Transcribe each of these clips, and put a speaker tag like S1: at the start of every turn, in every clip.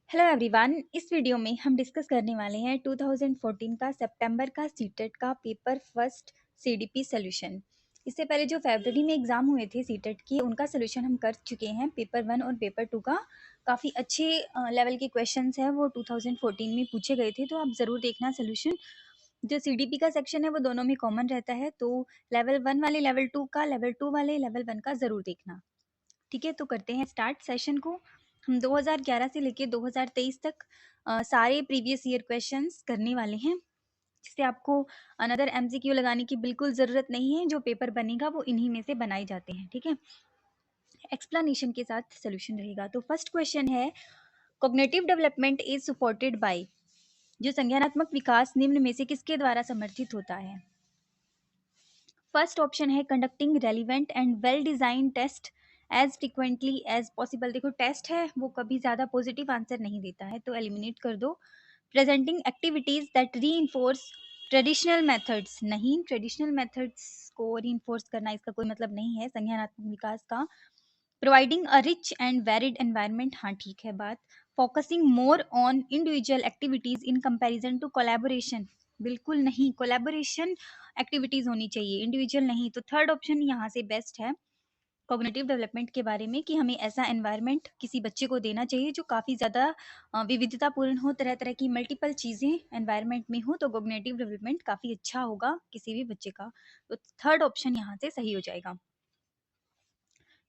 S1: Hello everyone. इस video में हम डिस्कस करने वाले हैं 2014 का सितंबर का सीटेट का पेपर फर्स्ट सीडीपी सॉल्यूशन। इससे पहले जो फरवरी में एग्जाम हुए थे सीटेट के, उनका सॉल्यूशन हम कर चुके हैं। पेपर 1 और पेपर 2 का काफ़ी अच्छे लेवल के क्वेश्चंस हैं, वो 2014 में पूछे गए थे, तो आप ज़रूर देखना सॉल्यूशन। जो सीडीपी का सेक्शन है वो दोनों में कॉमन रहता है, तो लेवल 1 वाले लेवल 2 का, लेवल 2 वाले लेवल 1 का ज़रूर देखना। ठीक है, तो करते हैं स्टार्ट सेशन को। हम 2011 से लेके 2023 तक सारे प्रीवियस ईयर क्वेश्चंस करने वाले हैं, जिससे आपको अनदर एमसीक्यू लगाने की बिल्कुल ज़रूरत नहीं है। जो पेपर बनेगा वो इन्हीं में से बनाए जाते हैं। ठीक है, एक्सप्लेनेशन के साथ सोल्यूशन रहेगा। तो फर्स्ट क्वेश्चन है, cognitive development is supported by. जो संज्ञानात्मक विकास निम्न में से किसके द्वारा समर्थित होता है? फर्स्ट ऑप्शन है conducting relevant and well design test as frequently as possible. देखो, टेस्ट है वो कभी ज़्यादा पॉजिटिव आंसर नहीं देता है, तो एलिमिनेट कर दो। प्रेजेंटिंग एक्टिविटीज दैट री इन्फोर्स ट्रेडिशनल मेथड्स, नहीं, ट्रेडिशनल मेथड्स को री इन्फोर्स करना इसका कोई मतलब नहीं है संज्ञानात्मक विकास का। Providing a rich and varied environment, हाँ ठीक है बात। Focusing more on individual activities in comparison to collaboration, बिल्कुल नहीं, कोलैबोरेशन एक्टिविटीज होनी चाहिए, इंडिविजुअल नहीं। तो थर्ड ऑप्शन यहाँ से बेस्ट है कॉग्निटिव डेवलपमेंट के बारे में, कि हमें ऐसा एनवायरनमेंट किसी बच्चे को देना चाहिए जो काफ़ी ज़्यादा विविधतापूर्ण हो, तरह तरह की मल्टीपल चीज़ें एनवायरनमेंट में हो, तो कॉग्निटिव डेवलपमेंट काफ़ी अच्छा होगा किसी भी बच्चे का। तो थर्ड ऑप्शन यहाँ से सही हो जाएगा।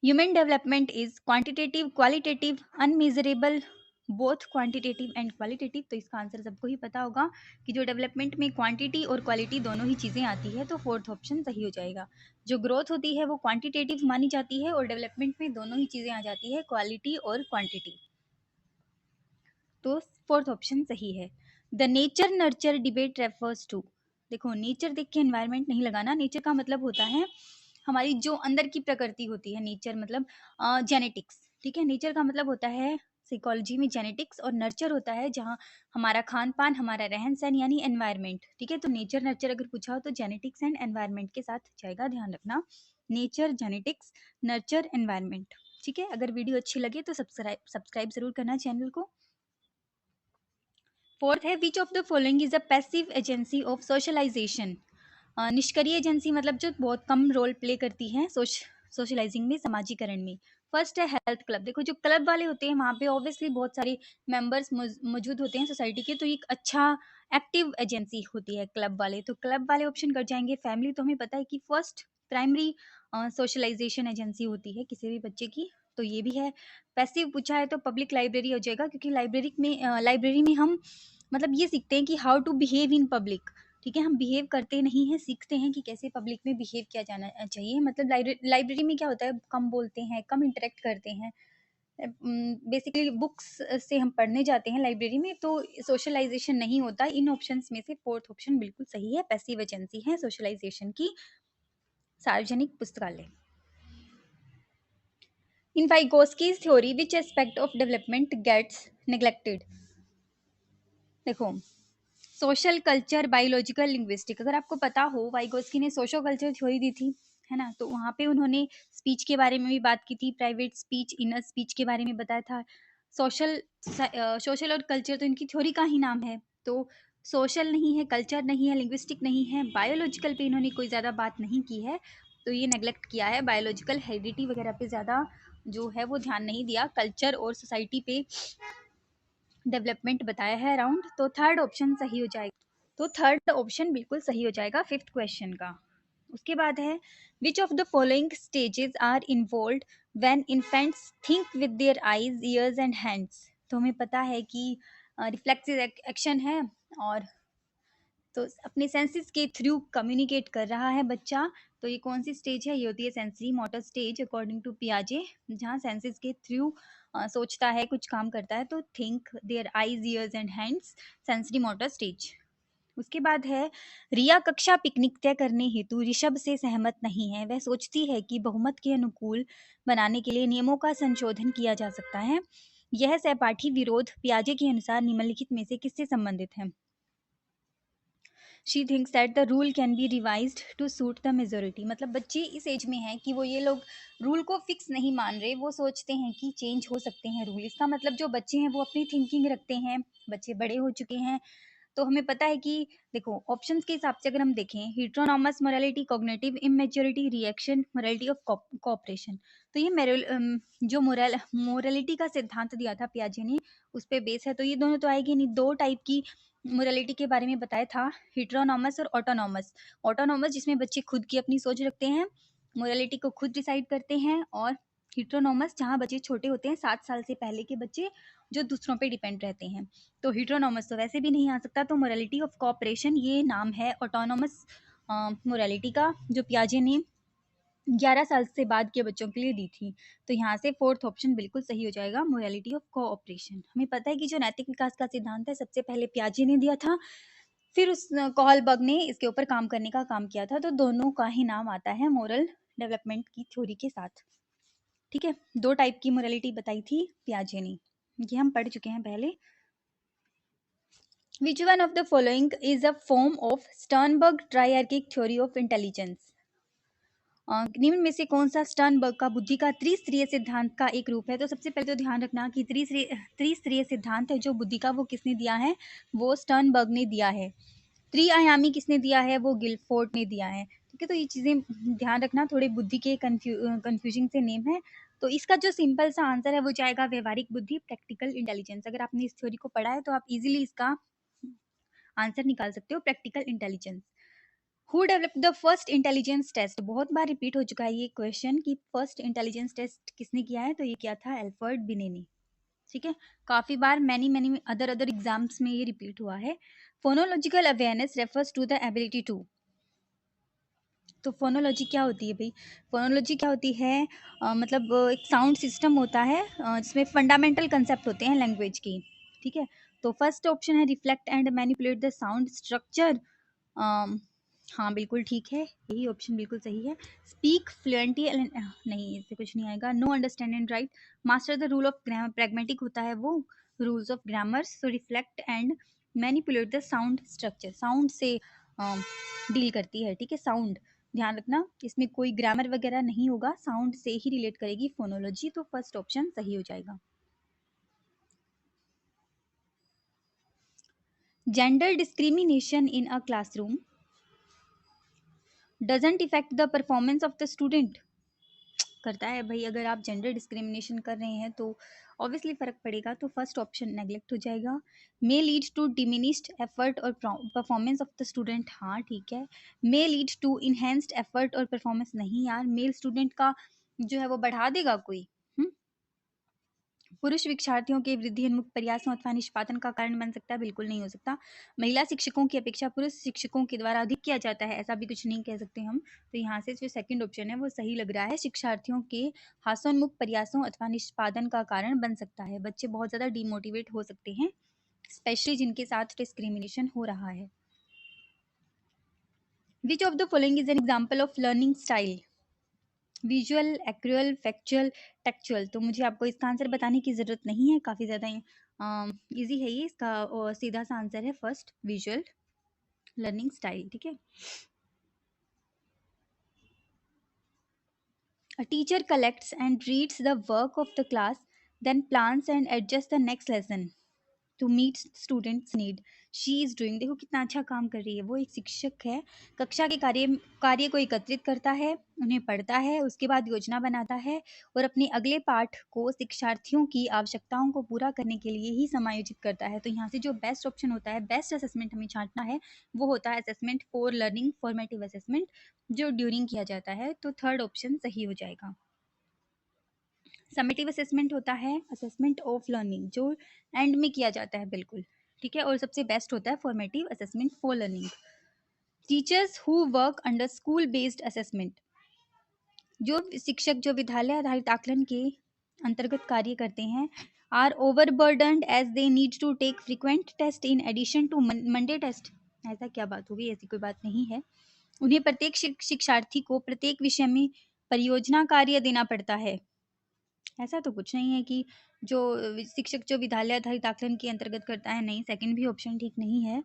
S1: Human development is quantitative, qualitative, unmeasurable, both quantitative and qualitative. तो इसका आंसर सबको ही पता होगा कि जो डेवलपमेंट में क्वांटिटी और क्वालिटी दोनों ही चीज़ें आती है, तो फोर्थ ऑप्शन सही हो जाएगा। जो ग्रोथ होती है वो क्वांटिटेटिव मानी जाती है, और डेवलपमेंट में दोनों ही चीज़ें आ जाती है, क्वालिटी और क्वांटिटी। तो फोर्थ ऑप्शन सही है। The nature nurture debate refers to. देखो, नेचर देख के एनवायरनमेंट नहीं लगाना। नेचर का मतलब होता है हमारी जो अंदर की प्रकृति होती है। नेचर मतलब जेनेटिक्स। ठीक है, नेचर का मतलब होता है साइकोलॉजी में जेनेटिक्स, और नर्चर होता है जहाँ हमारा खान पान, हमारा रहन सहन, यानी एनवायरनमेंट। ठीक है, तो नेचर नर्चर अगर पूछा हो तो जेनेटिक्स एंड एनवायरनमेंट के साथ जाएगा, ध्यान रखना। Nature, genetics, nurture, environment. ठीक है, अगर वीडियो अच्छी लगे तो सब्सक्राइब जरूर करना चैनल को। फोर्थ है, which of the following is a passive agency of socialization. निष्क्रिय एजेंसी मतलब जो बहुत कम रोल प्ले करती है सोशलाइजिंग में, समाजीकरण में। फर्स्ट है हेल्थ क्लब। देखो, जो क्लब वाले होते हैं वहाँ पे ऑब्वियसली बहुत सारे मेंबर्स मौजूद होते हैं सोसाइटी के, तो एक अच्छा एक्टिव एजेंसी होती है क्लब वाले, तो क्लब वाले ऑप्शन कर जाएंगे। फैमिली तो हमें पता है कि फर्स्ट प्राइमरी सोशलाइजेशन एजेंसी होती है किसी भी बच्चे की, तो ये भी है। पैसिव पूछा है तो पब्लिक लाइब्रेरी हो जाएगा, क्योंकि लाइब्रेरी में हम मतलब ये सीखते हैं कि how to behave in public. ठीक है, हम बिहेव करते नहीं हैं, सीखते हैं कि कैसे पब्लिक में बिहेव किया जाना चाहिए। मतलब लाइब्रेरी में क्या होता है, कम बोलते हैं, कम इंटरेक्ट करते हैं, बेसिकली बुक्स से हम पढ़ने जाते हैं लाइब्रेरी में, तो सोशलाइजेशन नहीं होता। इन ऑप्शंस में से फोर्थ ऑप्शन बिल्कुल सही है, पैसिव एजेंसी है सोशलाइजेशन की सार्वजनिक पुस्तकालय। In Vygotsky's theory which aspect of development gets neglected. देखो, सोशल कल्चर, बायोलॉजिकल, लिंग्विस्टिक, अगर आपको पता हो वाइगोस्की ने सोशल कल्चर थ्योरी दी थी, है ना, तो वहाँ पे उन्होंने स्पीच के बारे में भी बात की थी, प्राइवेट स्पीच, इनर स्पीच के बारे में बताया था। सोशल और कल्चर तो इनकी थ्योरी का ही नाम है, तो सोशल नहीं है, कल्चर नहीं है, लिंग्विस्टिक नहीं है, बायोलॉजिकल पे इन्होंने कोई ज़्यादा बात नहीं की है, तो ये नेग्लेक्ट किया है। बायोलॉजिकल हेरिडिटी वगैरह पे ज़्यादा जो है वो ध्यान नहीं दिया, कल्चर और सोसाइटी पे डेवलपमेंट बताया है अराउंड, तो थर्ड ऑप्शन सही हो जाएगा। तो थर्ड ऑप्शन बिल्कुल सही हो जाएगा फिफ्थ क्वेश्चन का। उसके बाद है, which of the following stages are involve when infants think with their eyes, ears and hands. तो हमें पता है कि रिफ्लेक्सिव एक्शन है, और तो अपने सेंसेस के थ्रू कम्युनिकेट कर रहा है बच्चा। तो ये कौन सी स्टेज है, ये होती है sensory motor stage according to पियाजे, जहाँ सेंसेस के थ्रू सोचता है, कुछ काम करता है। तो think there eyes, ears and hands, sensory motor stage. उसके बाद है, रिया कक्षा पिकनिक तय करने हेतु ऋषभ से सहमत नहीं है। वह सोचती है कि बहुमत के अनुकूल बनाने के लिए नियमों का संशोधन किया जा सकता है। यह सहपाठी विरोध पियाजे के अनुसार निम्नलिखित में से किससे संबंधित है? She thinks that the rule can be revised to suit the majority. मतलब बच्चे इस एज में हैं कि वो ये लोग रूल को फिक्स नहीं मान रहे, वो सोचते हैं कि चेंज हो सकते हैं रूल। इसका मतलब जो बच्चे हैं वो अपनी थिंकिंग रखते हैं, बच्चे बड़े हो चुके हैं। तो हमें पता है कि देखो ऑप्शंस के हिसाब से अगर हम देखें, heteronomous morality, cognitive immaturity, reaction, morality of cooperation. तो ये जो मोरालिटी का सिद्धांत दिया था पियाजे ने, उस पे बेस है। तो ये दोनों तो आएगी नहीं। दो टाइप की मोरालिटी के बारे में बताया था, हिट्रोनॉमस और ऑटोनॉमस। ऑटोनॉमस जिसमें बच्चे खुद की अपनी सोच रखते हैं, मोरालिटी को खुद डिसाइड करते हैं। और हिट्रोनॉमस जहाँ बच्चे छोटे होते हैं, 7 साल से पहले के बच्चे, जो दूसरों पे डिपेंड रहते हैं। तो हिट्रोनॉमस तो वैसे भी नहीं आ सकता। तो मोरालिटी ऑफ कोऑपरेशन ये नाम है ऑटोनॉमस मोरालिटी का, जो पियाजे ने 11 साल से बाद के बच्चों के लिए दी थी। तो यहाँ से फोर्थ ऑप्शन बिल्कुल सही हो जाएगा, मोरालिटी ऑफ कोऑपरेशन। हमें पता है कि जो नैतिक विकास का सिद्धांत है, सबसे पहले पियाजे ने दिया था, फिर उस कोहलबर्ग ने इसके ऊपर काम करने का काम किया था। तो दोनों का ही नाम आता है मोरल डेवलपमेंट की थ्योरी के साथ। ठीक है, दो टाइप की मोरालिटी बताई थी पियाजे ने, ये हम पढ़ चुके हैं पहले। Which one of the following is a form of Sternberg triarchic theory of intelligence? निम्न में से कौन सा स्टर्नबर्ग का बुद्धि का त्रिस्तरीय सिद्धांत का एक रूप है? तो सबसे पहले तो ध्यान रखना कि त्रिस्तरीय सिद्धांत है जो बुद्धि का, वो किसने दिया है? वो स्टर्नबर्ग ने दिया है। त्रिआयामी किसने दिया है? वो गिलफोर्ड ने दिया है। ठीक है, तो ये चीजें ध्यान रखना, थोड़े बुद्धि के कंफ्यूजिंग से नेम है। तो इसका जो सिंपल सा आंसर है वो जाएगा व्यवहारिक बुद्धि, प्रैक्टिकल इंटेलिजेंस। अगर आपने इस थ्योरी को पढ़ा है तो आप इजीली इसका आंसर निकाल सकते हो, practical intelligence. Who develop the first intelligence test? बहुत बार रिपीट हो चुका है ये क्वेश्चन कि फर्स्ट इंटेलिजेंस टेस्ट किसने किया है। तो ये किया था एल्फर्ड बिने ने। ठीक है, काफी बार मैनी अदर एग्जाम्स में ये रिपीट हुआ है। Phonological awareness refers to the ability to. तो फोनोलॉजी क्या होती है भाई? फोनोलॉजी क्या होती है? मतलब एक साउंड सिस्टम होता है जिसमें फंडामेंटल कंसेप्ट होते हैं लैंग्वेज की। ठीक है, तो फर्स्ट ऑप्शन है reflect and manipulate the sound structure. हाँ बिल्कुल ठीक है, यही ऑप्शन बिल्कुल सही है। स्पीक फ्लुएंटली, नहीं इससे कुछ नहीं आएगा। No understand and right, master the rule of grammar, pragmatic होता है वो, rules of grammar. So reflect and manipulate the sound structure, sound से डील करती है। ठीक है, साउंड ध्यान रखना, इसमें कोई ग्रामर वगैरह नहीं होगा, साउंड से ही रिलेट करेगी फोनोलॉजी। तो फर्स्ट ऑप्शन सही हो जाएगा। Gender discrimination in a classroom doesn't effect the performance of the student. करता है भाई, अगर आप जेंडर डिस्क्रिमिनेशन कर रहे हैं तो ऑब्वियसली फर्क पड़ेगा। तो फर्स्ट ऑप्शन नेग्लेक्ट हो जाएगा। May lead to diminished effort और परफॉर्मेंस ऑफ द स्टूडेंट, हाँ ठीक है। May lead to enhanced effort और परफॉर्मेंस, नहीं यार, मेल स्टूडेंट का जो है वो बढ़ा देगा कोई? पुरुष शिक्षार्थियों के वृद्धिन्मुख प्रयासों अथवा निष्पादन का कारण बन सकता है, बिल्कुल नहीं हो सकता। महिला शिक्षकों की अपेक्षा पुरुष शिक्षकों के द्वारा अधिक किया जाता है, ऐसा भी कुछ नहीं कह सकते हम। तो यहाँ से जो सेकंड ऑप्शन है वो सही लग रहा है, शिक्षार्थियों के हास्योन्मुख प्रयासों अथवा निष्पादन का कारण बन सकता है। बच्चे बहुत ज्यादा डिमोटिवेट हो सकते हैं, स्पेशली जिनके साथ डिस्क्रिमिनेशन हो रहा है। Which of the following is an example of learning style? Visual, accrual, factual, textual. तो मुझे आपको इसका आंसर बताने की ज़रूरत नहीं है, काफ़ी ज़्यादा इजी है ये। इसका सीधा सा आंसर है फर्स्ट, विजुअल लर्निंग स्टाइल। ठीक है, a teacher collects and reads the work of the class, then plans and adjust the next lesson to meet students need. She is doing, देखो कितना अच्छा काम कर रही है, वो एक शिक्षक है। कक्षा के कार्य को एकत्रित करता है, उन्हें पढ़ता है, उसके बाद योजना बनाता है और अपने अगले पाठ को शिक्षार्थियों की आवश्यकताओं को पूरा करने के लिए ही समायोजित करता है। तो यहाँ से जो बेस्ट ऑप्शन होता है, बेस्ट असेसमेंट हमें छांटना है, वो होता है assessment for learning, formative assessment, जो ड्यूरिंग किया जाता है। तो थर्ड ऑप्शन सही हो जाएगा। समेटिव असेसमेंट होता है असेसमेंट ऑफ लर्निंग, जो एंड में किया जाता है, बिल्कुल ठीक है। और सबसे बेस्ट होता है formative assessment for learning. Teachers who work under school based assessment, जो शिक्षक जो विद्यालय आधारित आकलन के अंतर्गत कार्य करते हैं, are overburdened as they need to take frequent test in addition to Monday test. ऐसा क्या बात होगी? ऐसी कोई बात नहीं है। उन्हें प्रत्येक शिक्षार्थी को प्रत्येक विषय में परियोजना कार्य देना पड़ता है। ऐसा तो कुछ नहीं है कि जो शिक्षक जो विद्यालय आधारित आकलन के अंतर्गत करता है, नहीं, सेकंड भी ऑप्शन ठीक नहीं है।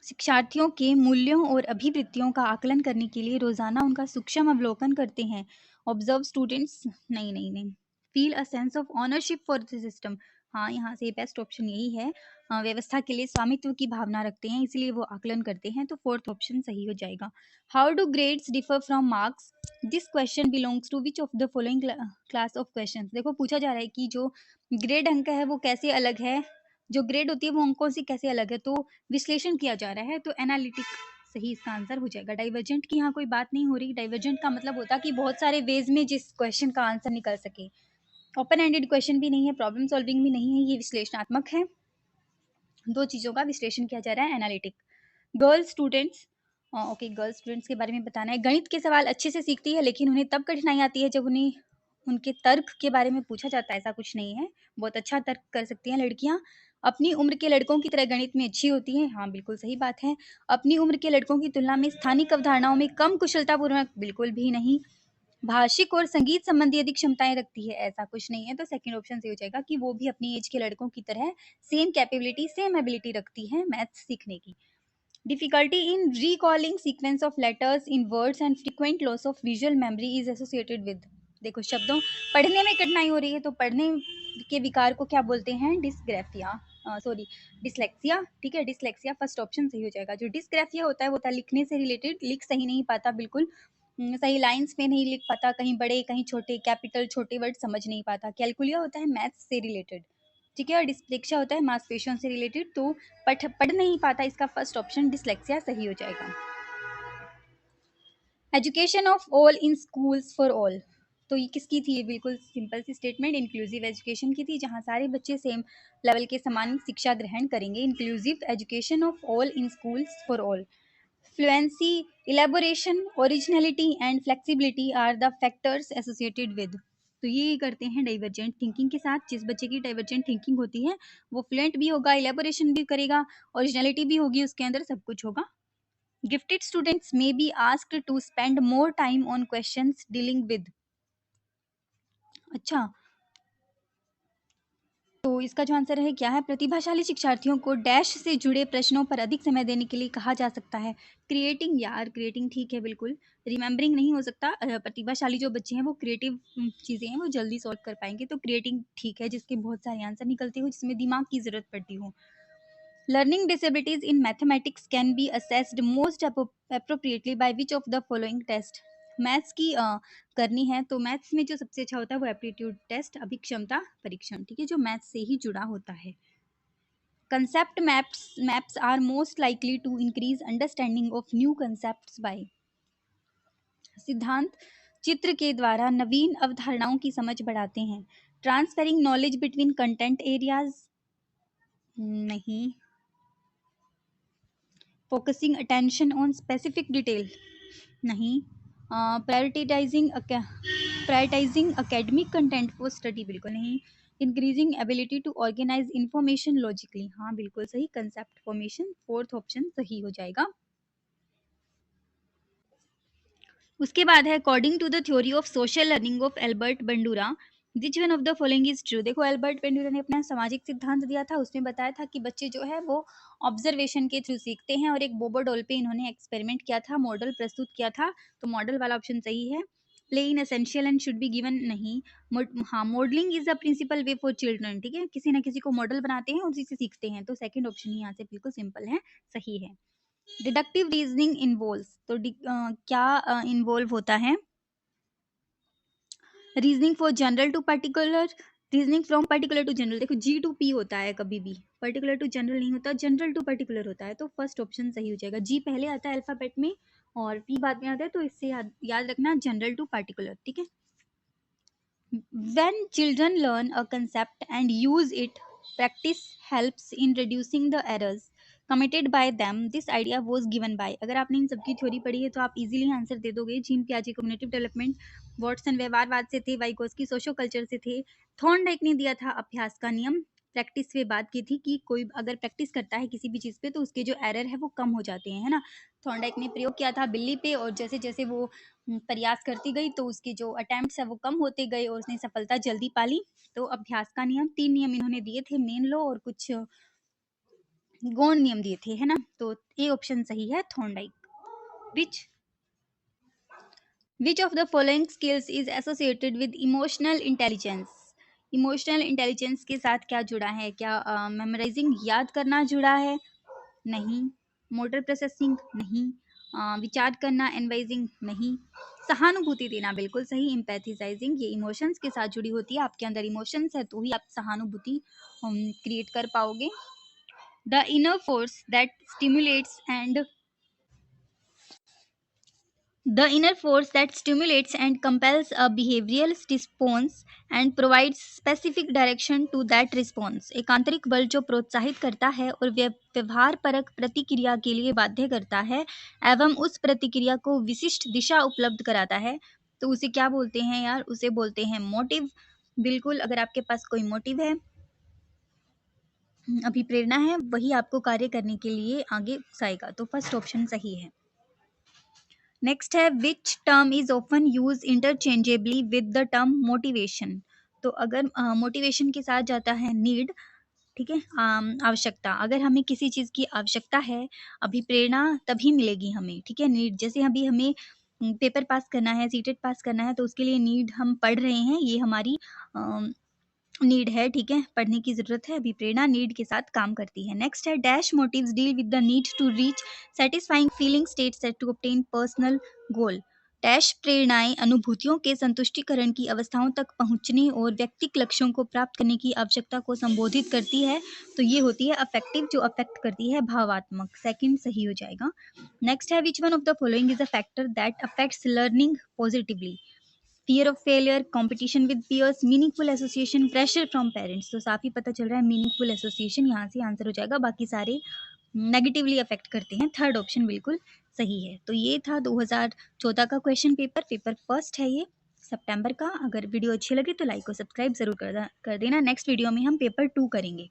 S1: शिक्षार्थियों के मूल्यों और अभिवृत्तियों का आकलन करने के लिए रोजाना उनका सूक्ष्म अवलोकन करते हैं। ऑब्जर्व स्टूडेंट्स, नहीं नहीं नहीं, feel a sense of ownership for the system. हाँ, यहाँ से बेस्ट ऑप्शन यही है। व्यवस्था के लिए स्वामित्व की भावना रखते हैं, इसलिए वो आकलन करते हैं, तो फोर्थ ऑप्शन सही हो जाएगा। How do grades differ from marks? This question belongs to which of the following class of question. देखो, पूछा जा रहा है कि जो ग्रेड अंक है वो कैसे अलग है, जो ग्रेड होती है वो अंकों से कैसे अलग है, तो विश्लेषण किया जा रहा है, तो एनालिटिक सही इसका आंसर हो जाएगा। डाइवर्जेंट की यहाँ कोई बात नहीं हो रही। डाइवर्जेंट का मतलब होता है कि बहुत सारे वेज में जिस क्वेश्चन का आंसर निकल सके। ओपन एंडेड क्वेश्चन भी नहीं है, प्रॉब्लम सॉल्विंग भी नहीं है, ये विश्लेषणात्मक है। दो चीजों का विश्लेषण किया जा रहा है, analytic. Girls students, okay, girls students के बारे में बताना है। गणित के सवाल अच्छे से सीखती है, लेकिन उन्हें तब कठिनाई आती है जब उन्हें उनके तर्क के बारे में पूछा जाता है। ऐसा कुछ नहीं है, बहुत अच्छा तर्क कर सकती हैं लड़कियां। अपनी उम्र के लड़कों की तरह गणित में अच्छी होती हैं, हाँ बिल्कुल सही बात है। अपनी उम्र के लड़कों की तुलना में स्थानिक अवधारणाओं में कम कुशलतापूर्वक, बिल्कुल भी नहीं। भाषिक और संगीत संबंधी अधिक क्षमताएं रखती है, ऐसा कुछ नहीं है, तो सेकंड ऑप्शन सही हो जाएगा कि वो भी अपनी एज के लड़कों की तरह सेम कैपेबिलिटी, सेम एबिलिटी रखती है मैथ्स सीखने की। Difficulty in recalling sequence of letters in words and frequent loss of visual memory is associated with। देखो, शब्दों पढ़ने में कठिनाई हो रही है, तो पढ़ने के विकार को क्या बोलते हैं? Dysgraphia, sorry, dyslexia. ठीक है, डिसलेक्सिया फर्स्ट ऑप्शन सही हो जाएगा। जो डिस्ग्राफिया होता है वो होता है लिखने से रिलेटेड, लिख सही नहीं पाता, बिल्कुल सही लाइंस में नहीं लिख पाता, कहीं बड़े कहीं छोटे, कैपिटल छोटे वर्ड समझ नहीं पाता। कैलकुलिया होता है मैथ्स से रिलेटेड, ठीक है, और डिस्लेक्सिया होता है मांसपेशियों से रिलेटेड, तो पढ़ नहीं पाता, इसका फर्स्ट ऑप्शन डिसलेक्सिया सही हो जाएगा। Education of all in schools for all, तो ये किसकी थी? ये बिल्कुल सिंपल सी स्टेटमेंट इंक्लूसिव एजुकेशन की थी, जहां सारे बच्चे सेम लेवल के समान शिक्षा ग्रहण करेंगे। Inclusive education of all in schools for all. Fluency, elaboration, originality and flexibility are the factors associated with. तो ये करते हैं डाइवर्जेंट थिंकिंग के साथ। जिस बच्चे की डाइवर्जेंट थिंकिंग होती है वो फ्लुएंट भी होगा, इलेबोरेशन भी करेगा, ओरिजिनलिटी भी होगी, उसके अंदर सब कुछ होगा। Gifted students may be asked to spend more time on questions dealing with. अच्छा, तो इसका जो आंसर है क्या है? प्रतिभाशाली शिक्षार्थियों को डैश से जुड़े प्रश्नों पर अधिक समय देने के लिए कहा जा सकता है। क्रिएटिंग, यार क्रिएटिंग ठीक है बिल्कुल, रिमेम्बरिंग नहीं हो सकता। प्रतिभाशाली जो बच्चे हैं वो क्रिएटिव चीज़ें हैं वो जल्दी सॉल्व कर पाएंगे, तो क्रिएटिंग ठीक है, जिसके बहुत सारे आंसर निकलते हो, जिसमें दिमाग की जरूरत पड़ती हो। Learning disabilities in mathematics can be assessed most appropriately by which of the following test. Maths की करनी है, तो मैथ्स में जो सबसे अच्छा होता है वो एप्टीट्यूड टेस्ट, अभिक्षमता परीक्षण, ठीक है, जो मैथ्स से ही जुड़ा होता है। Concept maps are most likely to increase understanding of new concepts by. सिद्धांत चित्र के द्वारा नवीन अवधारणाओं की समझ बढ़ाते हैं। Transferring knowledge between content areas, नहीं। Focusing attention on specific detail, नहीं। Prioritising academic content for study, बिल्कुल नहीं। Increasing ability to organise information logically, हाँ बिल्कुल सही, कंसेप्ट फॉर्मेशन फोर्थ ऑप्शन सही हो जाएगा। उसके बाद है according to the theory of social learning of Albert Bandura, which one of the following is true. देखो, एल्बर्ट बंडूरा ने अपना सामाजिक सिद्धांत दिया था, उसमें बताया था कि बच्चे जो है वो ऑब्जर्वेशन के थ्रू सीखते हैं, और एक बोबो डॉल पे इन्होंने एक्सपेरिमेंट किया था, मॉडल प्रस्तुत किया था, तो मॉडल वाला ऑप्शन सही है। Play in essential and should be given, नहीं। हाँ, modelling is a principle way for children, ठीक है, किसी ना किसी को मॉडल बनाते हैं, उसी से सीखते हैं, तो सेकंड ऑप्शन यहाँ से बिल्कुल सिंपल है, सही है। डिडक्टिव रीजनिंग इन्वॉल्व, तो क्या इन्वॉल्व होता है? Reasoning for general to particular, reasoning from particular to general. देखो, जी टू पी होता है कभी भी, पर्टिकुलर टू जनरल नहीं होता, जनरल टू पर्टिकुलर होता है, तो फर्स्ट ऑप्शन सही हो जाएगा। जी पहले आता है अल्फाबेट में और पी बाद में आता है, तो इससे याद रखना जनरल टू पर्टिकुलर, ठीक है। When children learn a concept and use it, practice helps in reducing the errors committed by them. This idea was given by। अगर आपने इन सबकी थ्योरी पढ़ी है तो आप इजीली आंसर दे दोगे। जीन पियाजे कम्युनिटिव डेवलपमेंट, वॉटसन व्यवहारवाद से थे, वाइकोस्की सोशो कल्चर से थे, थॉर्नडाइक ने दिया था अभ्यास का नियम, प्रैक्टिस पे बात की थी कि कोई अगर प्रैक्टिस करता है किसी भी चीज़ पे तो उसके जो एरर है वो कम हो जाते हैं, है ना। थॉर्नडाइक ने प्रयोग किया था बिल्ली पे, और जैसे जैसे वो प्रयास करती गई तो उसके जो अटेम्प्ट्स है वो कम होते गए और उसने सफलता जल्दी पाली। तो अभ्यास का नियम, 3 नियम इन्होंने दिए थे, मेन लो और कुछ गौण नियम दिए थे, है ना। तो ए ऑप्शन सही है, Thorndike. Which of the following skills is associated with emotional intelligence? Emotional intelligence के साथ क्या जुड़ा है? क्या मेमोराइजिंग, याद करना जुड़ा है? नहीं। Motor processing? नहीं। विचार करना, एनवाइजिंग? नहीं। सहानुभूति देना? बिल्कुल सही, एम्पैथेसाइजिंग। ये इमोशंस के साथ जुड़ी होती है, आपके अंदर इमोशंस है तो ही आप सहानुभूति क्रिएट कर पाओगे। The inner force that stimulates and The inner force that stimulates and compels a behavioral response and provides specific direction to that response. एक आंतरिक बल जो प्रोत्साहित करता है और व्यवहार परक प्रतिक्रिया के लिए बाध्य करता है एवं उस प्रतिक्रिया को विशिष्ट दिशा उपलब्ध कराता है, तो उसे क्या बोलते हैं यार? उसे बोलते हैं मोटिव। बिल्कुल, अगर आपके पास कोई मोटिव है, अभिप्रेरणा है, वही आपको कार्य करने के लिए आगे उकसाएगा। तो फर्स्ट ऑप्शन सही है। नेक्स्ट है which term is often use interchangeably with the term motivation? तो अगर मोटिवेशन के साथ जाता है नीड, ठीक है, आवश्यकता। अगर हमें किसी चीज़ की आवश्यकता है, अभिप्रेरणा तभी मिलेगी हमें, ठीक है। नीड, जैसे अभी हमें पेपर पास करना है, सीटेट पास करना है, तो उसके लिए नीड, हम पढ़ रहे हैं, ये हमारी नीड है, ठीक है, पढ़ने की ज़रूरत है। अभी प्रेरणा नीड के साथ काम करती है। नेक्स्ट है dash motives deal with the need to reach satisfying feeling state set to obtain personal goal. Dash प्रेरणाएं अनुभूतियों के संतुष्टिकरण की अवस्थाओं तक पहुंचने और व्यक्तिगत लक्ष्यों को प्राप्त करने की आवश्यकता को संबोधित करती है। तो ये होती है अफेक्टिव, जो अफेक्ट करती है, भावात्मक। सेकंड सही हो जाएगा। नेक्स्ट है which one of the following is a factor that affects learning positively? Fear of failure, competition with peers, meaningful association, pressure from parents. तो साफ ही पता चल रहा है मीनिंगफुल एसोसिएशन यहाँ से आंसर हो जाएगा, बाकी सारे नेगेटिवली अफेक्ट करते हैं। थर्ड ऑप्शन बिल्कुल सही है। तो ये था 2014 का क्वेश्चन पेपर। पेपर फर्स्ट है ये, सितंबर का। अगर वीडियो अच्छी लगी तो लाइक और सब्सक्राइब जरूर कर देना। नेक्स्ट वीडियो में हम पेपर 2 करेंगे।